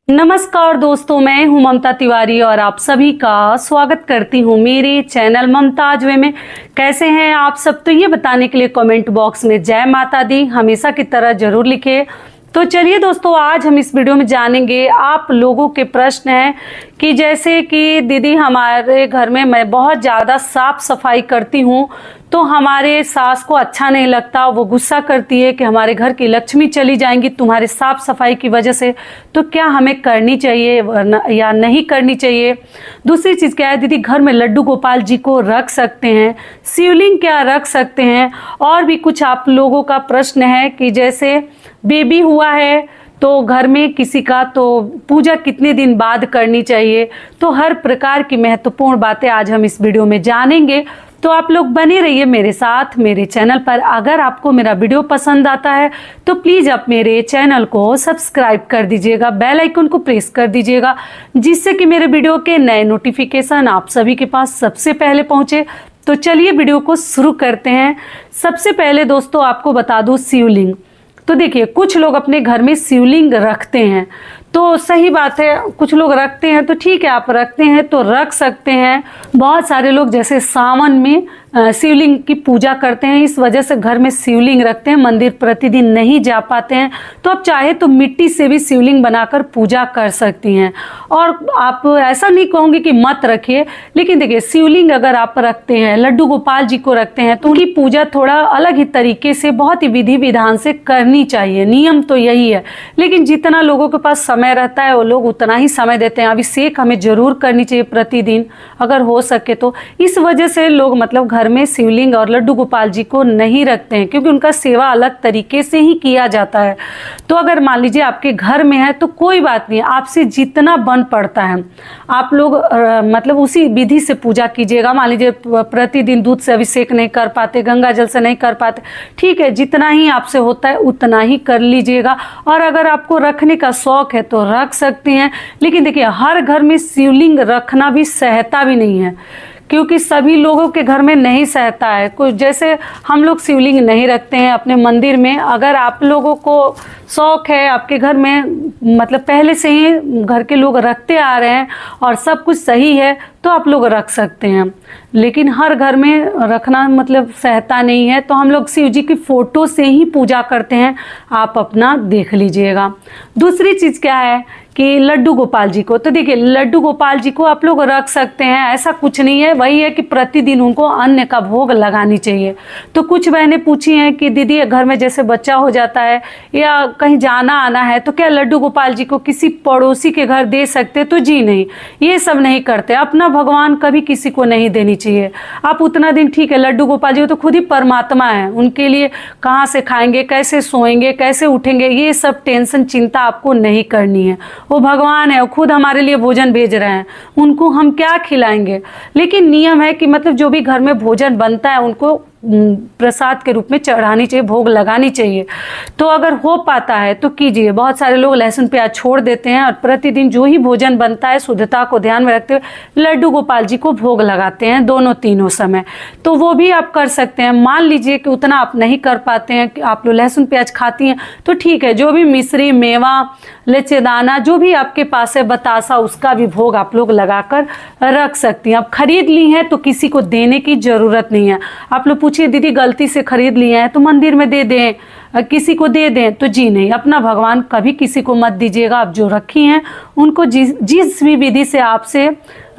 नमस्कार दोस्तों, मैं हूं ममता तिवारी और आप सभी का स्वागत करती हूं मेरे चैनल ममताज वे में। कैसे हैं आप सब? तो ये बताने के लिए कमेंट बॉक्स में जय माता दी हमेशा की तरह जरूर लिखे। तो चलिए दोस्तों, आज हम इस वीडियो में जानेंगे, आप लोगों के प्रश्न हैं कि जैसे कि दीदी हमारे घर में मैं बहुत ज़्यादा साफ सफाई करती हूँ तो हमारे सास को अच्छा नहीं लगता, वो गुस्सा करती है कि हमारे घर की लक्ष्मी चली जाएंगी तुम्हारे साफ सफाई की वजह से। तो क्या हमें करनी चाहिए या नहीं करनी चाहिए? दूसरी चीज़ क्या है दीदी, घर में लड्डू गोपाल जी को रख सकते हैं, शिवलिंग क्या रख सकते हैं? और भी कुछ आप लोगों का प्रश्न है कि जैसे बेबी हुआ है तो घर में किसी का तो पूजा कितने दिन बाद करनी चाहिए। तो हर प्रकार की महत्वपूर्ण बातें आज हम इस वीडियो में जानेंगे। तो आप लोग बने रहिए मेरे साथ मेरे चैनल पर। अगर आपको मेरा वीडियो पसंद आता है तो प्लीज़ आप मेरे चैनल को सब्सक्राइब कर दीजिएगा, बेल आइकन को प्रेस कर दीजिएगा, जिससे कि मेरे वीडियो के नए नोटिफिकेशन आप सभी के पास सबसे पहले पहुंचे। तो चलिए वीडियो को शुरू करते हैं। सबसे पहले दोस्तों आपको बता दूं शिवलिंग। तो देखिए, कुछ लोग अपने घर में शिवलिंग रखते हैं तो सही बात है, कुछ लोग रखते हैं तो ठीक है, आप रखते हैं तो रख सकते हैं। बहुत सारे लोग जैसे सावन में शिवलिंग की पूजा करते हैं, इस वजह से घर में शिवलिंग रखते हैं, मंदिर प्रतिदिन नहीं जा पाते हैं तो आप चाहे तो मिट्टी से भी शिवलिंग बनाकर पूजा कर सकती हैं। और आप ऐसा नहीं कहूँगी कि मत रखिए, लेकिन देखिए शिवलिंग अगर आप रखते हैं, लड्डू गोपाल जी को रखते हैं तो उनकी पूजा थोड़ा अलग ही तरीके से, बहुत ही विधि विधान से करनी चाहिए। नियम तो यही है, लेकिन जितना लोगों के पास समय रहता है वो लोग उतना ही समय देते हैं। अभिषेक हमें जरूर करनी चाहिए प्रतिदिन अगर हो सके तो। इस वजह से लोग मतलब घर में शिवलिंग और लड्डू गोपाल जी को नहीं रखते हैं, क्योंकि उनका सेवा अलग तरीके से ही किया जाता है। तो अगर मान लीजिए आपके घर में है तो कोई बात नहीं, आपसे जितना बन पड़ता है आप लोग मतलब उसी विधि से पूजा कीजिएगा। मान लीजिए प्रतिदिन दूध से अभिषेक नहीं कर पाते, गंगा जल से नहीं कर पाते, ठीक है, जितना ही आपसे होता है उतना ही कर लीजिएगा। और अगर आपको रखने का शौक है तो रख सकते हैं, लेकिन देखिए हर घर में शिवलिंग रखना भी सहता भी नहीं है, क्योंकि सभी लोगों के घर में नहीं सहता है। कुछ जैसे हम लोग शिवलिंग नहीं रखते हैं अपने मंदिर में। अगर आप लोगों को शौक है, आपके घर में मतलब पहले से ही घर के लोग रखते आ रहे हैं और सब कुछ सही है तो आप लोग रख सकते हैं, लेकिन हर घर में रखना मतलब सहता नहीं है। तो हम लोग शिव जी की फ़ोटो से ही पूजा करते हैं, आप अपना देख लीजिएगा। दूसरी चीज़ क्या है कि लड्डू गोपाल जी को, तो देखिए लड्डू गोपाल जी को आप लोग रख सकते हैं, ऐसा कुछ नहीं है। वही है कि प्रतिदिन उनको अन्न का भोग लगानी चाहिए। तो कुछ बहनें पूछी हैं कि दीदी घर में जैसे बच्चा हो जाता है या कहीं जाना आना है तो क्या लड्डू गोपाल जी को किसी पड़ोसी के घर दे सकते? तो जी नहीं, ये सब नहीं करते। अपना भगवान कभी किसी को नहीं देनी चाहिए। आप उतना दिन ठीक है, लड्डू गोपाल जी तो खुद ही परमात्मा है, उनके लिए कहाँ से खाएंगे, कैसे सोएंगे, कैसे उठेंगे, ये सब टेंशन चिंता आपको नहीं करनी है। वो भगवान है, वो खुद हमारे लिए भोजन भेज रहे हैं, उनको हम क्या खिलाएंगे? लेकिन नियम है कि मतलब जो भी घर में भोजन बनता है उनको प्रसाद के रूप में चढ़ानी चाहिए, भोग लगानी चाहिए। तो अगर हो पाता है तो कीजिए। बहुत सारे लोग लहसुन प्याज छोड़ देते हैं और प्रतिदिन जो ही भोजन बनता है शुद्धता को ध्यान में रखते हुए लड्डू गोपाल जी को भोग लगाते हैं दोनों तीनों समय। तो वो भी आप कर सकते हैं। मान लीजिए कि उतना आप नहीं कर पाते हैं, कि आप लोग लहसुन प्याज खाती हैं तो ठीक है, जो भी मिश्री मेवा लच्चेदाना जो भी आपके पास है, बतासा, उसका भी भोग आप लोग लगाकर रख सकती हैं। आप खरीद ली हैं तो किसी को देने की ज़रूरत नहीं है। आप लोग पूछिए दीदी गलती से खरीद लिए हैं तो मंदिर में दे दें, किसी को दे दें? तो जी नहीं, अपना भगवान कभी किसी को मत दीजिएगा। आप जो रखी हैं उनको जिस भी विधि से आपसे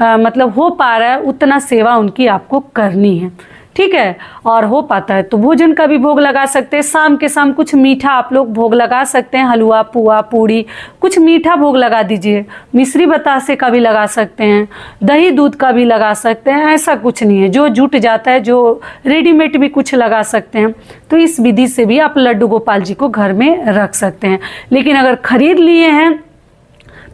मतलब हो पा रहा है उतना सेवा उनकी आपको करनी है, ठीक है। और हो पाता है तो भोजन का भी भोग लगा सकते हैं। शाम के शाम कुछ मीठा आप लोग भोग लगा सकते हैं, हलवा पुआ पूड़ी, कुछ मीठा भोग लगा दीजिए। मिश्री बतासे का भी लगा सकते हैं, दही दूध का भी लगा सकते हैं, ऐसा कुछ नहीं है। जो जुट जाता है, जो रेडीमेड भी कुछ लगा सकते हैं। तो इस विधि से भी आप लड्डू गोपाल जी को घर में रख सकते हैं, लेकिन अगर खरीद लिए हैं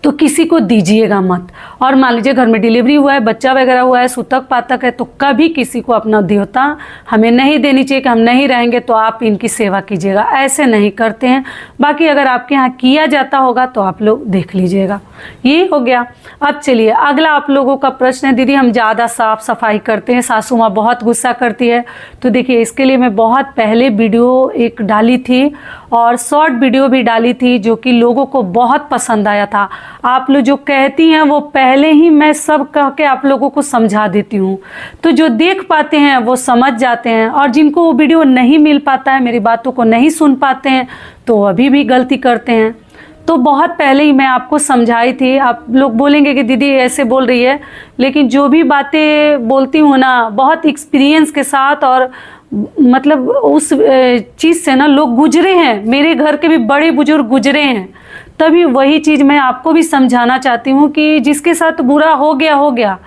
तो किसी को दीजिएगा मत। और मान लीजिए घर में डिलीवरी हुआ है, बच्चा वगैरह हुआ है, सूतक पातक है, तो कभी किसी को अपना देवता हमें नहीं देनी चाहिए कि हम नहीं रहेंगे तो आप इनकी सेवा कीजिएगा, ऐसे नहीं करते हैं। बाकी अगर आपके यहाँ किया जाता होगा तो आप लोग देख लीजिएगा। ये हो गया। अब चलिए अगला आप लोगों का प्रश्न है, दीदी हम ज़्यादा साफ सफाई करते हैं, सासू माँ बहुत गुस्सा करती है। तो देखिए इसके लिए मैं बहुत पहले वीडियो एक डाली थी और शॉर्ट वीडियो भी डाली थी जो कि लोगों को बहुत पसंद आया था। आप लोग जो कहती हैं वो पहले ही मैं सब कह के आप लोगों को समझा देती हूँ, तो जो देख पाते हैं वो समझ जाते हैं, और जिनको वो वीडियो नहीं मिल पाता है, मेरी बातों को नहीं सुन पाते हैं, तो अभी भी गलती करते हैं। तो बहुत पहले ही मैं आपको समझाई थी। आप लोग बोलेंगे कि दीदी ऐसे बोल रही है, लेकिन जो भी बातें बोलती हूँ ना, बहुत एक्सपीरियंस के साथ, और मतलब उस चीज़ से ना लोग गुजरे हैं, मेरे घर के भी बड़े बुजुर्ग गुजरे हैं, तभी वही चीज़ मैं आपको भी समझाना चाहती हूँ कि जिसके साथ बुरा हो गया,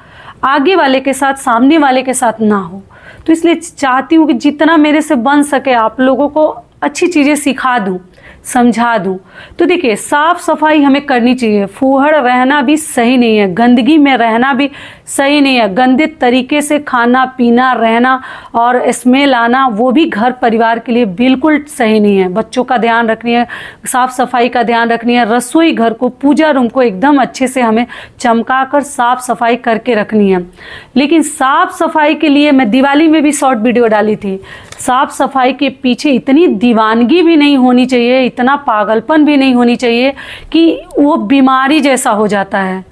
आगे वाले के साथ, सामने वाले के साथ ना हो। तो इसलिए चाहती हूँ कि जितना मेरे से बन सके आप लोगों को अच्छी चीज़ें सिखा दूँ, समझा दूँ। तो देखिए, साफ सफाई हमें करनी चाहिए। फूहड़ रहना भी सही नहीं है, गंदगी में रहना भी सही नहीं है। गंदे तरीके से खाना पीना रहना और स्मेल आना, वो भी घर परिवार के लिए बिल्कुल सही नहीं है। बच्चों का ध्यान रखनी है, साफ सफाई का ध्यान रखनी है, रसोई घर को, पूजा रूम को एकदम अच्छे से हमें चमका कर साफ सफाई करके रखनी है। लेकिन साफ सफाई के लिए मैं दिवाली में भी शॉर्ट वीडियो डाली थी। साफ सफाई के पीछे इतनी दीवानगी भी नहीं होनी चाहिए, इतना पागलपन भी नहीं होनी चाहिए कि वो बीमारी जैसा हो जाता है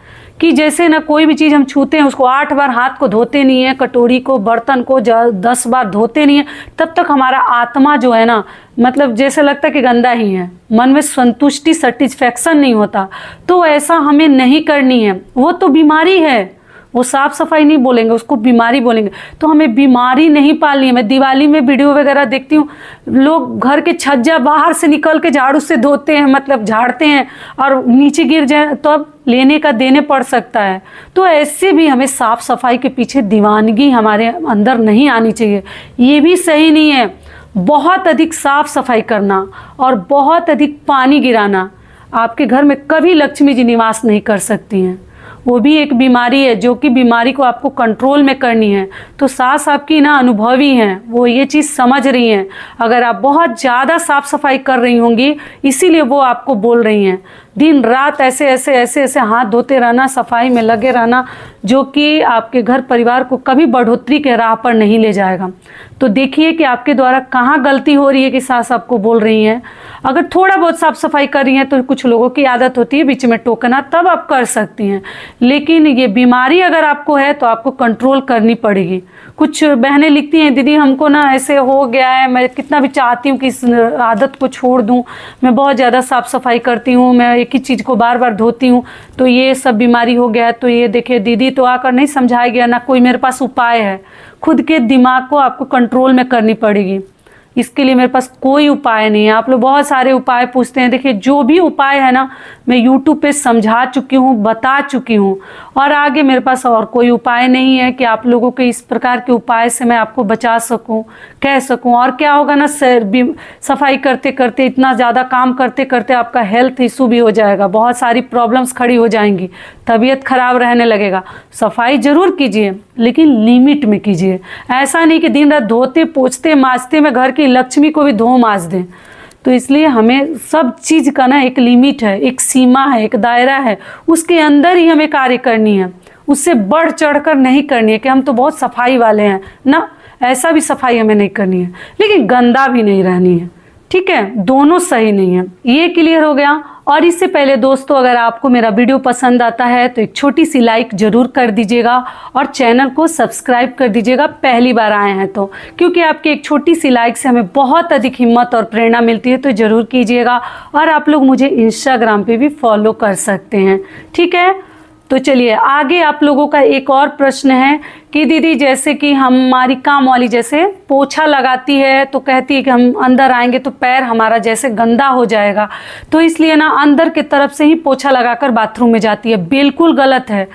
कि जैसे ना कोई भी चीज़ हम छूते हैं उसको 8 बार हाथ को धोते नहीं है, कटोरी को, बर्तन को 10 बार धोते नहीं है, तब तक हमारा आत्मा जो है ना, मतलब जैसे लगता है कि गंदा ही है, मन में संतुष्टि, सेटिस्फैक्शन नहीं होता। तो ऐसा हमें नहीं करनी है, वो तो बीमारी है। वो साफ सफाई नहीं बोलेंगे, उसको बीमारी बोलेंगे। तो हमें बीमारी नहीं पालनी है। मैं दिवाली में वीडियो वगैरह देखती हूँ, लोग घर के छज्जा बाहर से निकल के झाड़ू से धोते हैं, मतलब झाड़ते हैं, और नीचे गिर जाए तो अब लेने का देने पड़ सकता है। तो ऐसे भी हमें साफ सफाई के पीछे दीवानगी हमारे अंदर नहीं आनी चाहिए, ये भी सही नहीं है। बहुत अधिक साफ सफाई करना और बहुत अधिक पानी गिराना, आपके घर में कभी लक्ष्मी जी निवास नहीं कर सकती हैं। वो भी एक बीमारी है, जो कि बीमारी को आपको कंट्रोल में करनी है। तो सास आपकी ना अनुभवी हैं, वो ये चीज़ समझ रही हैं। अगर आप बहुत ज़्यादा साफ सफाई कर रही होंगी, इसीलिए वो आपको बोल रही हैं। दिन रात ऐसे ऐसे ऐसे ऐसे हाथ धोते रहना, सफाई में लगे रहना, जो कि आपके घर परिवार को कभी बढ़ोतरी के राह पर नहीं ले जाएगा। तो देखिए कि आपके द्वारा कहाँ गलती हो रही है कि सास आपको बोल रही हैं। अगर थोड़ा बहुत साफ सफाई कर रही हैं तो कुछ लोगों की आदत होती है बीच में टोकना, तब आप कर सकती हैं। लेकिन ये बीमारी अगर आपको है तो आपको कंट्रोल करनी पड़ेगी। कुछ बहनें लिखती हैं, दीदी हमको ना ऐसे हो गया है, मैं कितना भी चाहती हूँ कि इस आदत को छोड़ दूँ, मैं बहुत ज़्यादा साफ सफाई करती हूँ, मैं एक ही चीज़ को बार बार धोती हूँ, तो ये सब बीमारी हो गया है। तो ये देखिए दीदी, तो आकर नहीं समझाया गया, ना कोई मेरे पास उपाय है। खुद के दिमाग को आपको कंट्रोल में करनी पड़ेगी। इसके लिए मेरे पास कोई उपाय नहीं है। आप लोग बहुत सारे उपाय पूछते हैं, देखिए जो भी उपाय है ना, मैं यूट्यूब पे समझा चुकी हूँ, बता चुकी हूँ, और आगे मेरे पास और कोई उपाय नहीं है कि आप लोगों के इस प्रकार के उपाय से मैं आपको बचा सकूँ, कह सकूँ। और क्या होगा ना, सफाई करते करते, इतना ज़्यादा काम करते करते आपका हेल्थ इशू भी हो जाएगा, बहुत सारी प्रॉब्लम्स खड़ी हो जाएंगी, तबीयत खराब रहने लगेगा। सफाई ज़रूर कीजिए, लेकिन लिमिट में कीजिए। ऐसा नहीं कि दिन रात धोते पोछते मांजते में घर की लक्ष्मी को भी धो मांज दें। तो इसलिए हमें सब चीज़ का ना एक लिमिट है, एक सीमा है, एक दायरा है, उसके अंदर ही हमें कार्य करनी है। उससे बढ़ चढ़कर नहीं करनी है कि हम तो बहुत सफाई वाले हैं ना, ऐसा भी सफाई हमें नहीं करनी है, लेकिन गंदा भी नहीं रहनी है। ठीक है, दोनों सही नहीं है। ये क्लियर हो गया। और इससे पहले दोस्तों, अगर आपको मेरा वीडियो पसंद आता है तो एक छोटी सी लाइक ज़रूर कर दीजिएगा और चैनल को सब्सक्राइब कर दीजिएगा, पहली बार आए हैं तो, क्योंकि आपकी एक छोटी सी लाइक से हमें बहुत अधिक हिम्मत और प्रेरणा मिलती है। तो ज़रूर कीजिएगा। और आप लोग मुझे इंस्टाग्राम पे भी फॉलो कर सकते हैं। ठीक है, तो चलिए आगे। आप लोगों का एक और प्रश्न है कि दीदी, जैसे कि हमारी काम वाली जैसे पोछा लगाती है तो कहती है कि हम अंदर आएंगे तो पैर हमारा जैसे गंदा हो जाएगा, तो इसलिए ना अंदर की तरफ से ही पोछा लगाकर बाथरूम में जाती है। बिल्कुल गलत है।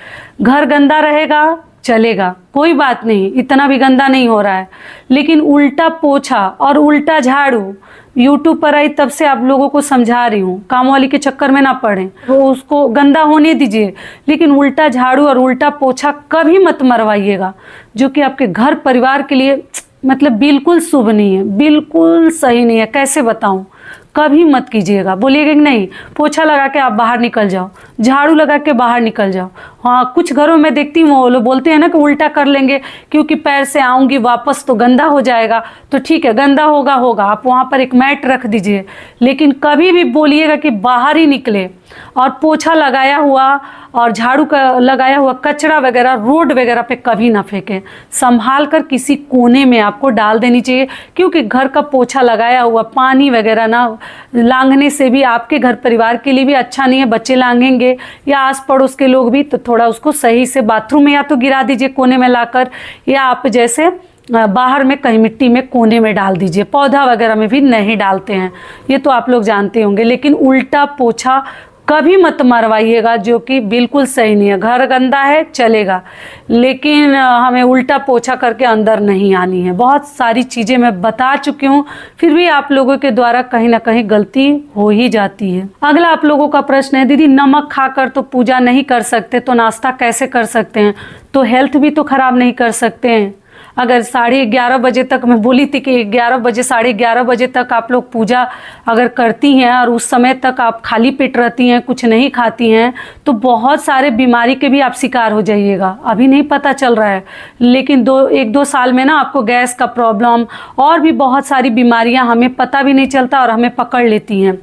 घर गंदा रहेगा चलेगा, कोई बात नहीं, इतना भी गंदा नहीं हो रहा है, लेकिन उल्टा पोछा और उल्टा झाड़ू, यूट्यूब पर आई तब से आप लोगों को समझा रही हूँ, काम वाली के चक्कर में ना पड़ें, वो उसको गंदा होने दीजिए, लेकिन उल्टा झाड़ू और उल्टा पोछा कभी मत मरवाइएगा, जो कि आपके घर परिवार के लिए मतलब बिल्कुल शुभ नहीं है, बिल्कुल सही नहीं है। कैसे बताऊँ, कभी मत कीजिएगा। बोलिएगा कि नहीं, पोछा लगा के आप बाहर निकल जाओ, झाड़ू लगा के बाहर निकल जाओ। हाँ, कुछ घरों में देखती हूँ वो लोग बोलते हैं ना कि उल्टा कर लेंगे क्योंकि पैर से आऊँगी वापस तो गंदा हो जाएगा। तो ठीक है, गंदा होगा आप वहाँ पर एक मैट रख दीजिए, लेकिन कभी भी बोलिएगा कि बाहर ही निकले और पोछा लगाया हुआ और झाड़ू का लगाया हुआ कचरा वगैरह रोड वगैरह पे कभी ना फेंकें। संभाल कर किसी कोने में आपको डाल देनी चाहिए, क्योंकि घर का पोछा लगाया हुआ पानी वगैरह ना लांघने से भी आपके घर परिवार के लिए भी अच्छा नहीं है। बच्चे लांघेंगे या आस पड़ोस के लोग भी, तो थोड़ा उसको सही से बाथरूम में या तो गिरा दीजिए कोने में लाकर, या आप जैसे बाहर में कहीं मिट्टी में कोने में डाल दीजिए। पौधा वगैरह में भी नहीं डालते हैं, ये तो आप लोग जानते होंगे। लेकिन उल्टा पोछा कभी मत मरवाइएगा, जो कि बिल्कुल सही नहीं है। घर गंदा है चलेगा, लेकिन हमें उल्टा पोछा करके अंदर नहीं आनी है। बहुत सारी चीज़ें मैं बता चुकी हूँ, फिर भी आप लोगों के द्वारा कहीं ना कहीं गलती हो ही जाती है। अगला आप लोगों का प्रश्न है, दीदी नमक खाकर तो पूजा नहीं कर सकते, तो नाश्ता कैसे कर सकते हैं? तो हेल्थ भी तो ख़राब नहीं कर सकते हैं। अगर 11:30 बजे तक, मैं बोली थी कि 11 बजे 11:30 बजे तक आप लोग पूजा अगर करती हैं और उस समय तक आप खाली पेट रहती हैं, कुछ नहीं खाती हैं, तो बहुत सारे बीमारी के भी आप शिकार हो जाइएगा। अभी नहीं पता चल रहा है, लेकिन 1-2 साल में ना आपको गैस का प्रॉब्लम और भी बहुत सारी बीमारियां हमें पता भी नहीं चलता और हमें पकड़ लेती हैं।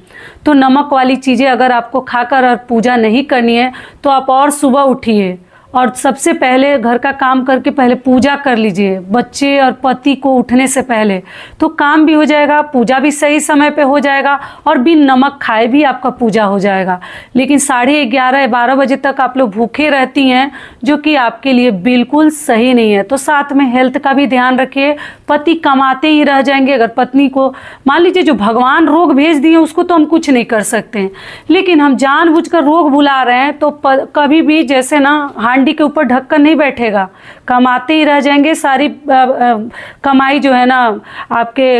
तो नमक वाली चीज़ें अगर आपको खाकर और पूजा नहीं करनी है, तो आप और सुबह उठिए और सबसे पहले घर का काम करके पहले पूजा कर लीजिए, बच्चे और पति को उठने से पहले। तो काम भी हो जाएगा, पूजा भी सही समय पे हो जाएगा और बिन नमक खाए भी आपका पूजा हो जाएगा। लेकिन 11:30-12 बजे तक आप लोग भूखे रहती हैं, जो कि आपके लिए बिल्कुल सही नहीं है। तो साथ में हेल्थ का भी ध्यान रखिए। पति कमाते ही रह जाएंगे। अगर पत्नी को मान लीजिए जो भगवान रोग भेज दिए उसको तो हम कुछ नहीं कर सकते हैं, लेकिन हम जानबूझकर रोग बुला रहे हैं, तो कभी भी जैसे ना हांडी के ऊपर ढक्कन नहीं बैठेगा, कमाते ही रह जाएंगे। सारी कमाई जो है ना आपके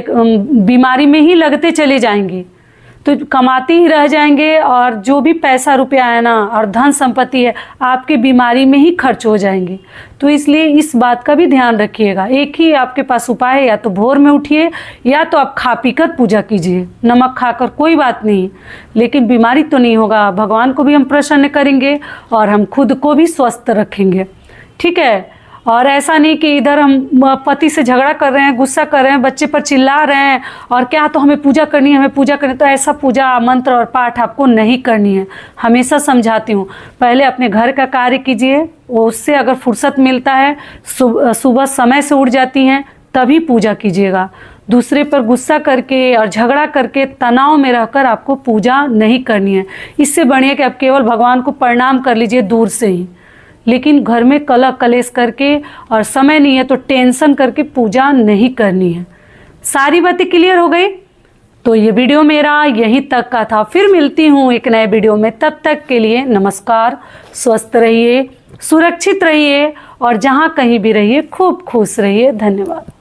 बीमारी में ही लगते चले जाएंगी, तो कमाते ही रह जाएंगे और जो भी पैसा रुपया है ना और धन संपत्ति है आपके बीमारी में ही खर्च हो जाएंगी। तो इसलिए इस बात का भी ध्यान रखिएगा। एक ही आपके पास उपाय है, या तो भोर में उठिए या तो आप खा पी कर पूजा कीजिए। नमक खाकर कोई बात नहीं, लेकिन बीमारी तो नहीं होगा। भगवान को भी हम प्रसन्न करेंगे और हम खुद को भी स्वस्थ रखेंगे, ठीक है। और ऐसा नहीं कि इधर हम पति से झगड़ा कर रहे हैं, गुस्सा कर रहे हैं, बच्चे पर चिल्ला रहे हैं और क्या तो हमें पूजा करनी है, हमें पूजा करनी है। तो ऐसा पूजा मंत्र और पाठ आपको नहीं करनी है। हमेशा समझाती हूँ, पहले अपने घर का कार्य कीजिए, उससे अगर फुर्सत मिलता है, सुबह समय से उठ जाती हैं, तभी पूजा कीजिएगा। दूसरे पर गुस्सा करके और झगड़ा करके तनाव में रहकर आपको पूजा नहीं करनी है। इससे बढ़िया कि आप केवल भगवान को प्रणाम कर लीजिए दूर से ही। लेकिन घर में कलह कलेश करके और समय नहीं है तो टेंशन करके पूजा नहीं करनी है। सारी बातें क्लियर हो गई? तो ये वीडियो मेरा यहीं तक का था। फिर मिलती हूँ एक नए वीडियो में, तब तक के लिए नमस्कार। स्वस्थ रहिए, सुरक्षित रहिए और जहाँ कहीं भी रहिए खूब खुश रहिए। धन्यवाद।